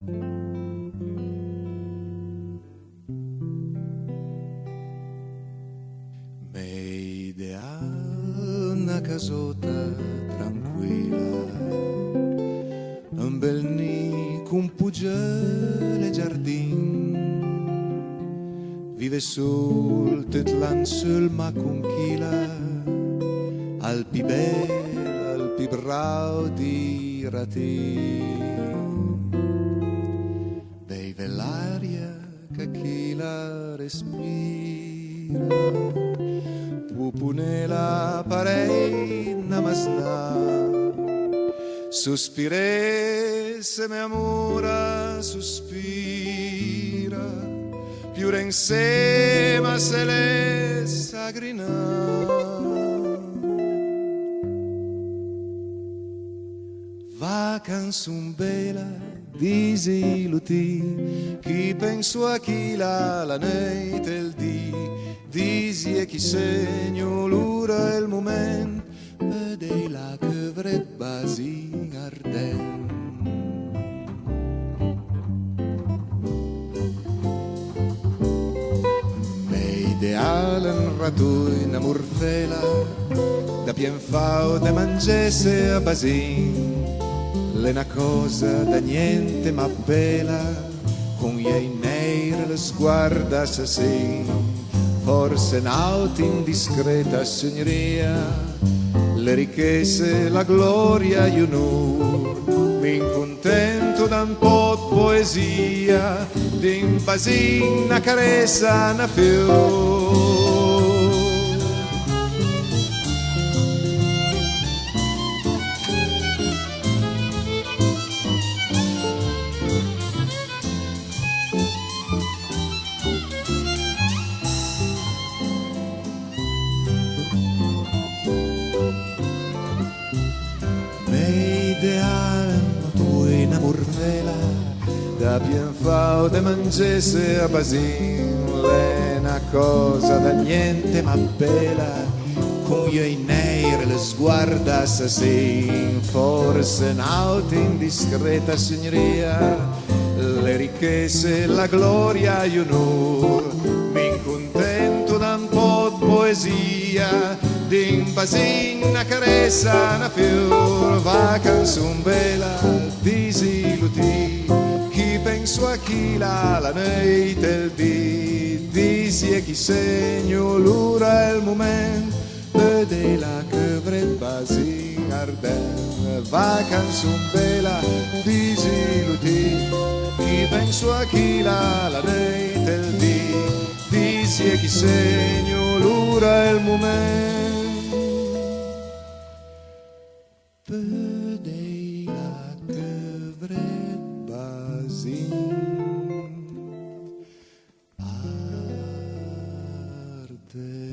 Me ideal una casota tranquilla, un bel nid con pugele giardin, vive sul tot l'an sul ma conchila, al pi bel, al pi brau di ratin. Beve l'aria che chi la respira, pupune la parei namasna, sospire se me amora sospira, più insieme se le sagrina. Va canzun bella disiluti, chi penso a chi la notte il dì, disi e chi segno l'ora e il momento, vede la che vrebbe si arden. Me ideale un rato in amorfela, da pien fao da mangese a basin, l'una cosa da niente ma bella, con gli neri le sguarda assassini, forse un'auto indiscreta signoria, le ricchezze, la gloria, io non mi contento da un po' di poesia, di un basin, una carezza, una fiore. Tu in amorfela, da bien fao de mangese a basin, è una cosa da niente ma bella, con gli occhi neri le sguarda assassin, forse un'auto indiscreta signoria, le ricchezze, la gloria, io non mi contento da un po' di poesia, di un basin, una carezza, una fior, va canzun bella, disiluti, chi penso a chi la notte il dì, disi e chi segno l'ora e il momento, vede la che vrebbe si arden, va canzun bella, disiluti, chi penso a chi la notte il dì, disi e chi segno l'ora e il momento, vedei la che vrebbe si arde.